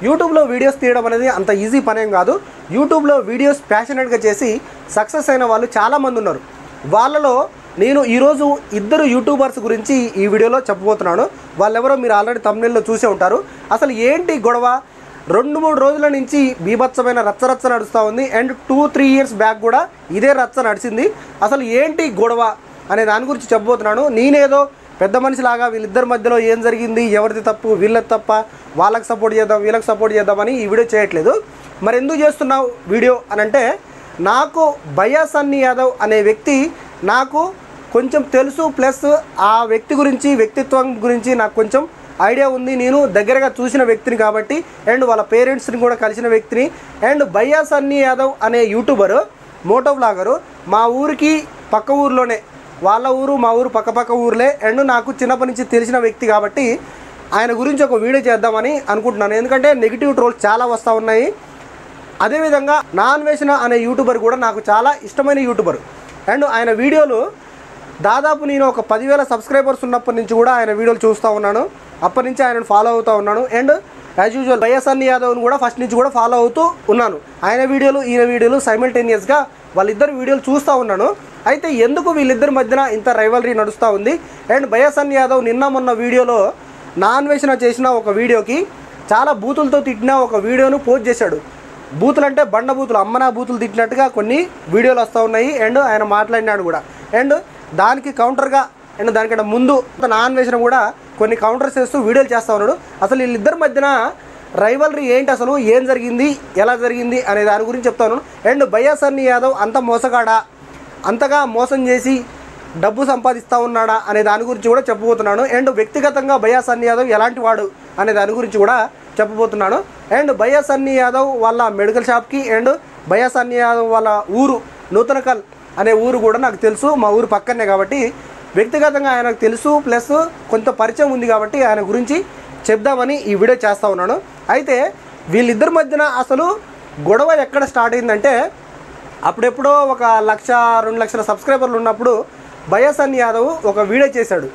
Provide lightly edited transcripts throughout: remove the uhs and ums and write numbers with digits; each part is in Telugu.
యూట్యూబ్లో వీడియోస్ తీయడం అనేది అంత ఈజీ పనేం కాదు. యూట్యూబ్లో వీడియోస్ ప్యాషనెట్గా చేసి సక్సెస్ అయిన వాళ్ళు చాలామంది ఉన్నారు. వాళ్ళలో నేను ఈరోజు ఇద్దరు యూట్యూబర్స్ గురించి ఈ వీడియోలో చెప్పబోతున్నాను. వాళ్ళెవరో మీరు ఆల్రెడీ థంబ్నెయిల్లో చూసే ఉంటారు. అసలు ఏంటి గొడవ? 2-3 రోజుల నుంచి బీభత్సమైన రచ్చ నడుస్తూ ఉంది. అండ్ 2-3 ఇయర్స్ బ్యాక్ కూడా ఇదే రచ్చ నడిచింది. అసలు ఏంటి గొడవ అనే దాని గురించి చెప్పబోతున్నాను. నేనేదో పెద్ద మనిషిలాగా వీళ్ళిద్దరి మధ్యలో ఏం జరిగింది, ఎవరిది తప్పు, వీళ్ళది తప్ప, వాళ్ళకి సపోర్ట్ చేద్దాం, వీళ్ళకి సపోర్ట్ చేద్దామని ఈ వీడియో చేయట్లేదు. మరి ఎందుకు చేస్తున్నావు వీడియో అని అంటే, నాకు భయ్యా సన్నీ యాదవ్ అనే వ్యక్తి నాకు కొంచెం తెలుసు. ప్లస్ ఆ వ్యక్తి గురించి, వ్యక్తిత్వం గురించి నాకు కొంచెం ఐడియా ఉంది. నేను దగ్గరగా చూసిన వ్యక్తిని కాబట్టి, అండ్ వాళ్ళ పేరెంట్స్ని కూడా కలిసిన వ్యక్తిని. అండ్ భయ్యా సన్నీ యాదవ్ అనే యూట్యూబరు, మోటో వ్లాగరు మా ఊరికి పక్క ఊర్లోనే, వాళ్ళ ఊరు మా ఊరు పక్క ఊర్లే. అండ్ నాకు చిన్నప్పటి నుంచి తెలిసిన వ్యక్తి కాబట్టి ఆయన గురించి ఒక వీడియో చేద్దామని అనుకుంటున్నాను. ఎందుకంటే నెగిటివ్ ట్రోల్స్ చాలా వస్తూ ఉన్నాయి. అదేవిధంగా నాన్వేషణ అనే యూట్యూబర్ కూడా నాకు చాలా ఇష్టమైన యూట్యూబర్. అండ్ ఆయన వీడియోలు దాదాపు నేను ఒక 10,000 సబ్స్క్రైబర్స్ ఉన్నప్పటి నుంచి కూడా ఆయన వీడియోలు చూస్తూ ఉన్నాను. అప్పటి నుంచి ఆయనను ఫాలో అవుతూ ఉన్నాను. అండ్ యాజ్ యూజువల్ భయ్యా సన్నీ యాదవ్ని కూడా ఫస్ట్ నుంచి కూడా ఫాలో అవుతూ ఉన్నాను. ఆయన వీడియోలు ఈయన వీడియోలు సైమల్టేనియస్గా వాళ్ళిద్దరు వీడియోలు చూస్తూ ఉన్నాను. అయితే ఎందుకు వీళ్ళిద్దరి మధ్యన ఇంత రైవలరీ నడుస్తూ ఉంది? అండ్ భయ్యా సన్నీ యాదవ్ నిన్న మొన్న వీడియోలో నాన్వేషణ చేసిన ఒక వీడియోకి చాలా బూతులతో తిట్టిన ఒక వీడియోను పోస్ట్ చేశాడు. బూతులు అంటే బండ బూతులు, అమ్మనా బూతులు తిట్టినట్టుగా కొన్ని వీడియోలు వస్తూ ఉన్నాయి. అండ్ ఆయన మాట్లాడినాడు కూడా. అండ్ దానికి కౌంటర్గా అండ్ దానికంటే ముందు నాన్వేషణ కూడా కొన్ని కౌంటర్స్ చేస్తూ వీడియోలు చేస్తూ ఉన్నాడు. అసలు వీళ్ళిద్దరి మధ్యన రైవలరీ ఏంటి, అసలు ఏం జరిగింది, ఎలా జరిగింది అనే దాని గురించి చెప్తాను. అండ్ భయ్యా సన్నీ యాదవ్ అంత మోసగాడా, అంతగా మోసం చేసి డబ్బు సంపాదిస్తూ ఉన్నాడా అనే దాని గురించి కూడా చెప్పబోతున్నాను. అండ్ వ్యక్తిగతంగా భయ్యా సన్నీ యాదవ్ ఎలాంటి వాడు అనే దాని గురించి కూడా చెప్పబోతున్నాను. అండ్ భయ్యా సన్నీ యాదవ్ వాళ్ళ మెడికల్ షాప్కి అండ్ భయ్యా సన్నీ యాదవ్ వాళ్ళ ఊరు నూతనకల్ అనే ఊరు కూడా నాకు తెలుసు. మా ఊరు పక్కనే కాబట్టి వ్యక్తిగతంగా ఆయనకు తెలుసు. ప్లస్ కొంత పరిచయం ఉంది కాబట్టి ఆయన గురించి చెప్దామని ఈ వీడియో చేస్తూ ఉన్నాను. అయితే వీళ్ళిద్దరి మధ్యన అసలు గొడవ ఎక్కడ స్టార్ట్ అయిందంటే, అప్పుడెప్పుడో 1-2 లక్షల సబ్స్క్రైబర్లు ఉన్నప్పుడు భయ్యా సన్నీ యాదవ్ ఒక వీడియో చేశాడు.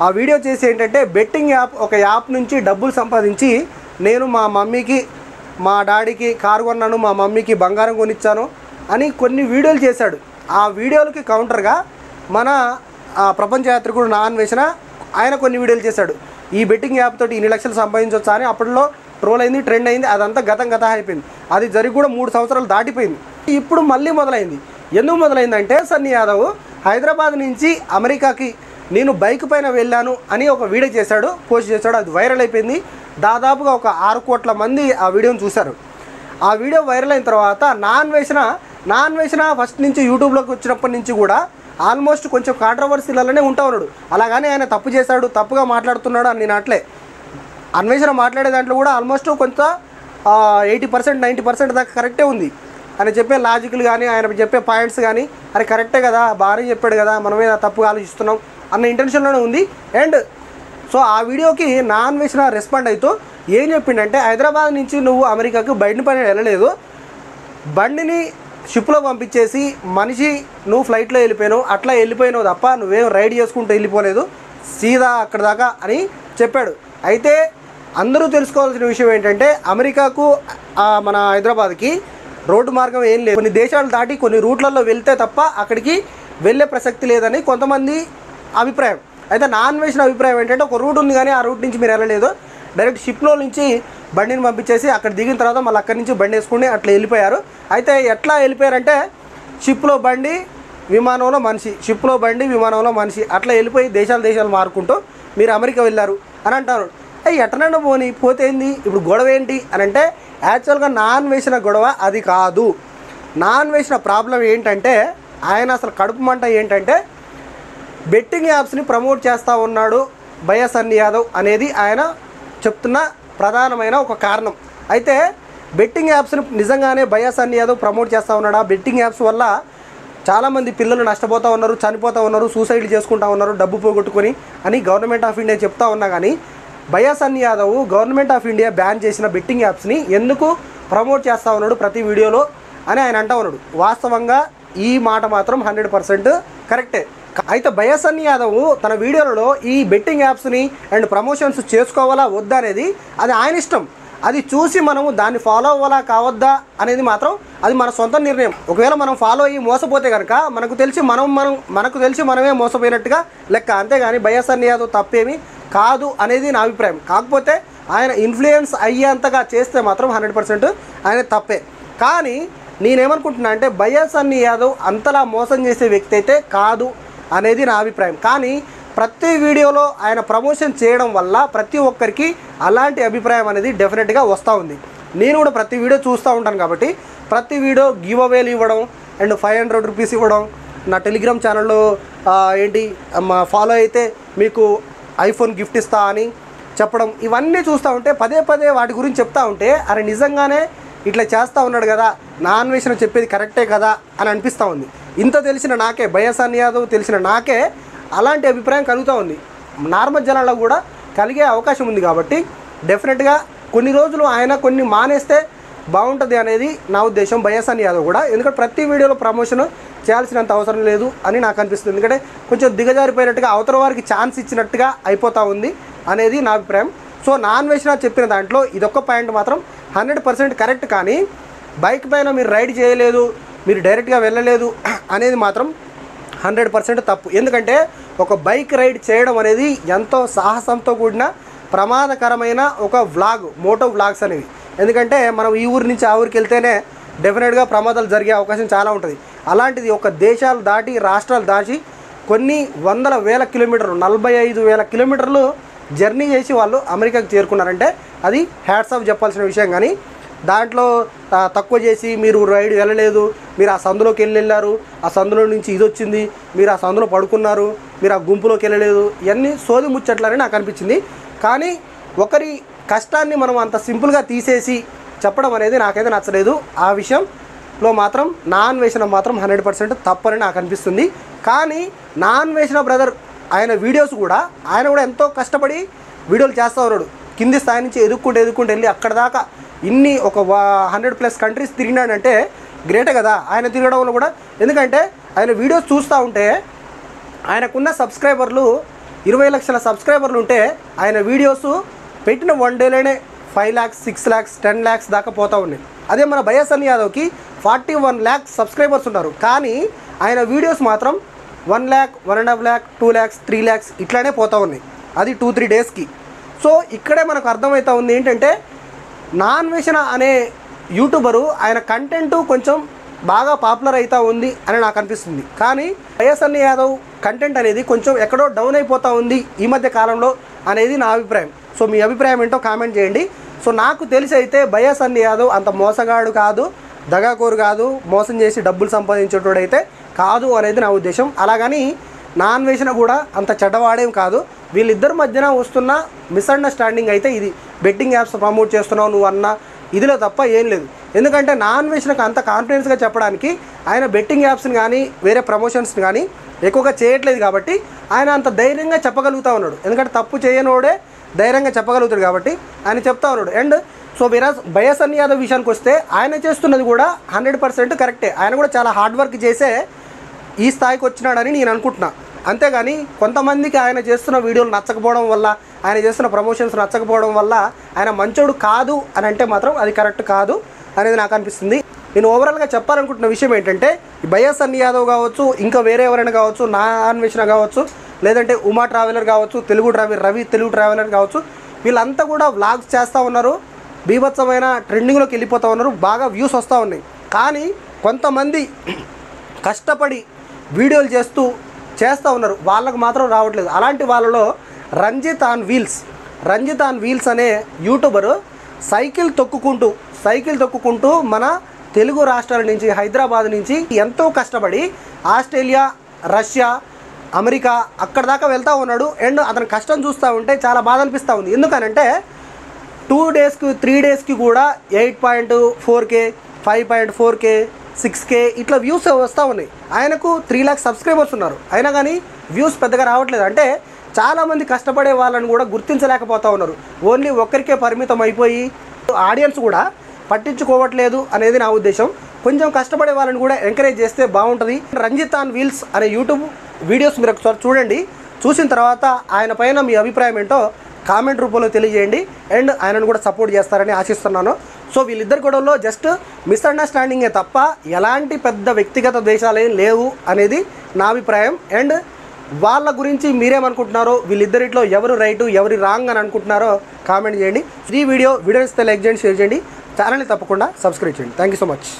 ఆ వీడియో చేసి ఏంటంటే, బెట్టింగ్ యాప్, ఒక యాప్ నుంచి డబ్బులు సంపాదించి నేను మా మమ్మీకి, మా డాడీకి కారు కొన్నాను, మా మమ్మీకి బంగారం కొనిచ్చాను అని కొన్ని వీడియోలు చేశాడు. ఆ వీడియోలకి కౌంటర్గా మన ప్రపంచ యాత్రికుడు నాన్వేషణ ఆయన కొన్ని వీడియోలు చేశాడు. ఈ బెట్టింగ్ యాప్ తోటి ఇన్ని లక్షలు సంపాదించవచ్చా అని అప్పట్లో ట్రోల్ అయింది, ట్రెండ్ అయింది. అదంతా గతం అయిపోయింది. అది జరిగి కూడా 3 సంవత్సరాలు దాటిపోయింది. ఇప్పుడు మళ్ళీ మొదలైంది. ఎందుకు మొదలైందంటే, సన్నీ యాదవ్ హైదరాబాద్ నుంచి అమెరికాకి నేను బైక్ పైన వెళ్ళాను అని ఒక వీడియో చేశాడు, పోస్ట్ చేశాడు. అది వైరల్ అయిపోయింది. దాదాపుగా ఒక 6 కోట్ల మంది ఆ వీడియోని చూశారు. ఆ వీడియో వైరల్ అయిన తర్వాత నాన్వేషణ ఫస్ట్ నుంచి యూట్యూబ్లోకి వచ్చినప్పటి నుంచి కూడా ఆల్మోస్ట్ కొంచెం కాంట్రవర్సీలలోనే ఉంటా ఉన్నాడు. అలాగని ఆయన తప్పు చేశాడు, తప్పుగా మాట్లాడుతున్నాడు అని నేను అట్లే. అన్వేషణ మాట్లాడే దాంట్లో కూడా ఆల్మోస్ట్ కొంత 80% 90% దాకా కరెక్టే ఉంది. ఆయన చెప్పే లాజిక్లు కానీ, ఆయన చెప్పే పాయింట్స్ కానీ అది కరెక్టే కదా, బాగానే చెప్పాడు కదా, మనమే తప్పుగా ఆలోచిస్తున్నాం అన్న ఇంటెన్షన్లోనే ఉంది. అండ్ సో ఆ వీడియోకి నాన్వేషణ రెస్పాండ్ అవుతూ ఏం చెప్పిండంటే, హైదరాబాద్ నుంచి నువ్వు అమెరికాకు బండి పైన వెళ్ళలేదు, బండిని షిప్లో పంపించేసి మనిషి నువ్వు ఫ్లైట్లో వెళ్ళిపోయావు, అట్లా వెళ్ళిపోయినావు తప్ప నువ్వేం రైడ్ చేసుకుంటూ వెళ్ళిపోలేదు సీదా అక్కడ దాకా అని చెప్పాడు. అయితే అందరూ తెలుసుకోవాల్సిన విషయం ఏంటంటే, అమెరికాకు మన హైదరాబాద్కి రోడ్డు మార్గం ఏం లేదు. కొన్ని దేశాలు దాటి కొన్ని రూట్లలో వెళ్తే తప్ప అక్కడికి వెళ్ళే ప్రసక్తి లేదని కొంతమంది అభిప్రాయం. అయితే నాన్వేషణ అభిప్రాయం ఏంటంటే, ఒక రూట్ ఉంది కానీ ఆ రూట్ నుంచి మీరు వెళ్ళలేదు, డైరెక్ట్ షిప్లో నుంచి బండిని పంపించేసి అక్కడ దిగిన తర్వాత మళ్ళీ అక్కడి నుంచి బండి వేసుకుని అట్లా వెళ్ళిపోయారు. అయితే ఎట్లా వెళ్ళిపోయారంటే, షిప్లో బండి విమానంలో మనిషి, షిప్లో బండి విమానంలో మనిషి, అట్లా వెళ్ళిపోయి దేశాలు మారుకుంటూ మీరు అమెరికా వెళ్ళారు అని అంటారు. ఎట్టనన్నా పోతే ఏంది, ఇప్పుడు గొడవ ఏంటి అని అంటే, యాక్చువల్గా నాన్వేషణ గొడవ అది కాదు. నాన్వేషణ ప్రాబ్లం ఏంటంటే, ఆయన అసలు కడుపు మంట ఏంటంటే, బెట్టింగ్ యాప్స్ని ప్రమోట్ చేస్తూ ఉన్నాడు భయ్యా సన్నీ యాదవ్ అనేది ఆయన చెప్తున్న ప్రధానమైన ఒక కారణం. అయితే బెట్టింగ్ యాప్స్ని నిజంగానే భయ్యా సన్నీ యాదవ్ ప్రమోట్ చేస్తూ ఉన్నాడా? బెట్టింగ్ యాప్స్ వల్ల చాలామంది పిల్లలు నష్టపోతూ ఉన్నారు, చనిపోతూ ఉన్నారు, సూసైడ్ చేసుకుంటూ ఉన్నారు డబ్బు పోగొట్టుకొని అని గవర్నమెంట్ ఆఫ్ ఇండియా చెప్తా ఉన్నా కానీ, భయ్యా Sunny Yadav government of India ban చేసిన బెట్టింగ్ యాప్స్ని ఎందుకు ప్రమోట్ చేస్తూ ఉన్నాడు ప్రతి వీడియోలో అని ఆయన అంటూ ఉన్నాడు. వాస్తవంగా ఈ మాట మాత్రం 100% కరెక్టే. అయితే భయ్యా సన్నీ యాదవ్ తన వీడియోలలో ఈ బెట్టింగ్ యాప్స్ని అండ్ ప్రమోషన్స్ చేసుకోవాలా వద్దా అనేది అది ఆయన ఇష్టం. అది చూసి మనము దాన్ని ఫాలో అవ్వాలా కావద్దా అనేది మాత్రం అది మన సొంత నిర్ణయం. ఒకవేళ మనం ఫాలో అయ్యి మోసపోతే కనుక మనకు తెలిసి మనమే మోసపోయినట్టుగా లెక్క. అంతేగాని బయాస్ అన్ని యాదవ్ తప్పేమీ కాదు అనేది నా అభిప్రాయం. కాకపోతే ఆయన ఇన్ఫ్లుయెన్స్ అయ్యేంతగా చేస్తే మాత్రం 100% ఆయన తప్పే. కానీ నేనేమనుకుంటున్నా అంటే బయాస్ అన్ని యాదవ్ అంతలా మోసం చేసే వ్యక్తి అయితే కాదు అనేది నా అభిప్రాయం. కానీ ప్రతి వీడియోలో ఆయన ప్రమోషన్ చేయడం వల్ల ప్రతి ఒక్కరికి అలాంటి అభిప్రాయం అనేది డెఫినెట్గా వస్తూ ఉంది. నేను కూడా ప్రతి వీడియో చూస్తూ ఉంటాను కాబట్టి ప్రతి వీడియో గివ్ అవేలు ఇవ్వడం అండ్ 500 రూపీస్ ఇవ్వడం, నా టెలిగ్రామ్ ఛానల్లో ఫాలో అయితే మీకు ఐఫోన్ గిఫ్ట్ ఇస్తా అని చెప్పడం, ఇవన్నీ చూస్తూ ఉంటే పదే వాటి గురించి చెప్తా ఉంటే అరే నిజంగానే ఇట్లా చేస్తూ ఉన్నాడు కదా, నా అన్వేషణ చెప్పేది కరెక్టే కదా అని అనిపిస్తూ ఉంది. ఇంత తెలిసిన నాకే, బయాస్ అన్ని యాదవ్ తెలిసిన నాకే అలాంటి అభిప్రాయం కలుగుతూ ఉంది. నార్మల్ జనాల్లో కూడా కలిగే అవకాశం ఉంది. కాబట్టి డెఫినెట్గా కొన్ని రోజులు ఆయన కొన్ని మానేస్తే బాగుంటుంది అనేది నా ఉద్దేశం, బయాస్ అన్ని యాదవ్ కూడా. ఎందుకంటే ప్రతి వీడియోలో ప్రమోషన్ చేయాల్సినంత అవసరం లేదు అని నాకు అనిపిస్తుంది. ఎందుకంటే కొంచెం దిగజారిపోయినట్టుగా అవతల వారికి ఛాన్స్ ఇచ్చినట్టుగా అయిపోతూ ఉంది అనేది నా అభిప్రాయం. సో నా అన్వేషణ చెప్పిన దాంట్లో ఇదొక్క పాయింట్ మాత్రం 100% కరెక్ట్. కానీ బైక్ పైన మీరు రైడ్ చేయలేదు, మీరు డైరెక్ట్గా వెళ్ళలేదు అనేది మాత్రం 100% తప్పు. ఎందుకంటే ఒక బైక్ రైడ్ చేయడం అనేది ఎంతో సాహసంతో కూడిన ప్రమాదకరమైన ఒక వ్లాగ్, మోటో వ్లాగ్స్ అనేవి. ఎందుకంటే మనం ఈ ఊరి నుంచి ఆ ఊరికి వెళ్తేనే డెఫినెట్గా ప్రమాదాలు జరిగే అవకాశం చాలా ఉంటుంది. అలాంటిది ఒక దేశాలు దాటి రాష్ట్రాలు దాటి కొన్ని వందల వేల కిలోమీటర్లు 45,000 కిలోమీటర్లు జర్నీ చేసి వాళ్ళు అమెరికాకి చేరుకున్నారంటే అది హ్యాట్స్ ఆఫ్ చెప్పాల్సిన విషయం. కానీ దాంట్లో తక్కువ చేసి మీరు రైడ్ వెళ్ళలేదు, మీరు ఆ సందులోకి వెళ్ళారు, ఆ సందులో నుంచి ఇది వచ్చింది, మీరు ఆ సందులో పడుకున్నారు, మీరు ఆ గుంపులోకి వెళ్ళలేదు, ఇవన్నీ సోది ముచ్చట్లని నాకు అనిపించింది. కానీ ఒకరి కష్టాన్ని మనం అంత సింపుల్గా తీసేసి చెప్పడం అనేది నాకైతే నచ్చలేదు. ఆ విషయంలో మాత్రం నా అన్వేషణ మాత్రం 100% తప్పని నాకు అనిపిస్తుంది. కానీ నా అన్వేషణ బ్రదర్ ఆయన వీడియోస్ కూడా ఆయన కూడా ఎంతో కష్టపడి వీడియోలు చేస్తూ ఉన్నాడు. కింది స్థాయి నుంచి ఎదుక్కుంటూ వెళ్ళి అక్కడ దాకా ఇన్ని ఒక 100+ కంట్రీస్ తిరిగినాడంటే గ్రేటే కదా ఆయన తిరగడంలో కూడా. ఎందుకంటే ఆయన వీడియోస్ చూస్తూ ఉంటే ఆయనకున్న సబ్స్క్రైబర్లు 20 లక్షల సబ్స్క్రైబర్లు ఉంటే ఆయన వీడియోస్ పెట్టిన 1 డేలోనే 5 lakhs, 6 lakhs, 10 lakhs దాకా పోతూ ఉన్నాయి. అదే మన బయాస్ అన్ని యాదవ్కి 41 lakh సబ్స్క్రైబర్స్ ఉన్నారు. కానీ ఆయన వీడియోస్ మాత్రం 1 lakh, 1.5 lakh, 2 lakhs, 3 lakhs ఇట్లానే పోతూ ఉన్నాయి. అది 2-3 డేస్కి. సో ఇక్కడే మనకు అర్థమవుతూ ఉంది ఏంటంటే నా అన్వేషణ అనే యూట్యూబరు ఆయన కంటెంట్ కొంచెం బాగా పాపులర్ అవుతూ ఉంది అని నాకు అనిపిస్తుంది. కానీ బయాస్ అన్ని యాదవ్ కంటెంట్ అనేది కొంచెం ఎక్కడో డౌన్ అయిపోతూ ఉంది ఈ మధ్య కాలంలో అనేది నా అభిప్రాయం. సో మీ అభిప్రాయం ఏంటో కామెంట్ చేయండి. సో నాకు తెలిసి అయితే బయాస్ అన్ని యాదవ్ అంత మోసగాడు కాదు, దగాకోరు కాదు, మోసం చేసి డబ్బులు సంపాదించేటోడైతే కాదు అనేది నా ఉద్దేశం. అలాగని నా అన్వేషణ కూడా అంత చెడ్డవాడేం కాదు. వీళ్ళిద్దరి మధ్యన వస్తున్న మిస్అండర్స్టాండింగ్ అయితే ఇది. బెట్టింగ్ యాప్స్ ప్రమోట్ చేస్తున్నావు నువ్వు అన్న ఇదిలో తప్ప ఏం లేదు. ఎందుకంటే నా అన్వేషణకు అంత కాన్ఫిడెన్స్గా చెప్పడానికి ఆయన బెట్టింగ్ యాప్స్ని కానీ వేరే ప్రమోషన్స్ని కానీ ఎక్కువగా చేయట్లేదు కాబట్టి ఆయన అంత ధైర్యంగా చెప్పగలుగుతూ ఉన్నాడు. ఎందుకంటే తప్పు చేయనోడే ధైర్యంగా చెప్పగలుగుతాడు కాబట్టి ఆయన చెప్తా ఉన్నాడు. అండ్ సో బయాస్ అన్ని యాదవ్ విషయానికి వస్తే ఆయన చేస్తున్నది కూడా 100% కరెక్టే. ఆయన కూడా చాలా హార్డ్ వర్క్ చేసే ఈ స్థాయికి వచ్చినాడని నేను అనుకుంటున్నా. అంతేగాని కొంతమందికి ఆయన చేస్తున్న వీడియోలు నచ్చకపోవడం వల్ల, ఆయన చేస్తున్న ప్రమోషన్స్ నచ్చకపోవడం వల్ల ఆయన మంచోడు కాదు అని అంటే మాత్రం అది కరెక్ట్ కాదు అనేది నాకు అనిపిస్తుంది. నేను ఓవరాల్గా చెప్పాలనుకుంటున్న విషయం ఏంటంటే బయాస్ అన్ని యాదవ్ కావచ్చు, ఇంకా వేరే ఎవరైనా కావచ్చు, నా అన్వేషణ కావచ్చు, లేదంటే ఉమా ట్రావెలర్ కావచ్చు, రవి తెలుగు ట్రావెలర్ కావచ్చు, వీళ్ళంతా కూడా వ్లాగ్స్ చేస్తూ ఉన్నారు, బీభత్సమైన ట్రెండింగ్లోకి వెళ్ళిపోతూ ఉన్నారు, బాగా వ్యూస్ వస్తూ ఉన్నాయి. కానీ కొంతమంది కష్టపడి వీడియోలు చేస్తూ ఉన్నారు, వాళ్ళకు మాత్రం రావట్లేదు. అలాంటి వాళ్ళలో రంజిత్ ఆన్ వీల్స్ అనే యూట్యూబరు సైకిల్ తొక్కుకుంటూ మన తెలుగు రాష్ట్రాల నుంచి, హైదరాబాద్ నుంచి ఎంతో కష్టపడి ఆస్ట్రేలియా, రష్యా, అమెరికా అక్కడ దాకా వెళ్తూ ఉన్నాడు. అండ్ అతని కష్టం చూస్తూ ఉంటే చాలా బాధ అనిపిస్తూ ఉంది. ఎందుకనంటే 2 daysకి 3 daysకి కూడా 8.4K, 5.4K, 6K ఇట్లా వ్యూస్ వస్తూ ఉన్నాయి. ఆయనకు 3 lakhs సబ్స్క్రైబర్స్ ఉన్నారు, అయినా కానీ వ్యూస్ పెద్దగా రావట్లేదు. అంటే చాలామంది కష్టపడే వాళ్ళని కూడా గుర్తించలేకపోతూ ఉన్నారు. ఓన్లీ ఒక్కరికే పరిమితం అయిపోయి ఆడియన్స్ కూడా పట్టించుకోవట్లేదు అనేది నా ఉద్దేశం. కొంచెం కష్టపడే వాళ్ళని కూడా ఎంకరేజ్ చేస్తే బాగుంటుంది. రంజిత్ ఆన్ వీల్స్ అనే యూట్యూబ్ వీడియోస్ మీరు ఒకసారి చూడండి. చూసిన తర్వాత ఆయన పైన మీ అభిప్రాయం ఏంటో కామెంట్ రూపంలో తెలియజేయండి అండ్ ఆయనను కూడా సపోర్ట్ చేస్తారని ఆశిస్తున్నాను. సో వీళ్ళిద్దరి గొడవలో జస్ట్ మిస్అండర్స్టాండింగే తప్ప ఎలాంటి పెద్ద వ్యక్తిగత ద్వేషాలేం లేవు అనేది నా అభిప్రాయం. అండ్ వాళ్ళ గురించి మీరేమనుకుంటున్నారో, వీళ్ళిద్దరిట్లో ఎవరు రైటు ఎవరు రాంగ్ అని అనుకుంటున్నారో కామెంట్ చేయండి. ఈ వీడియో ఇస్తే లైక్ చేయండి, షేర్ చేయండి, ఛానల్ని తప్పకుండా సబ్స్క్రైబ్ చేయండి. Thank you so much.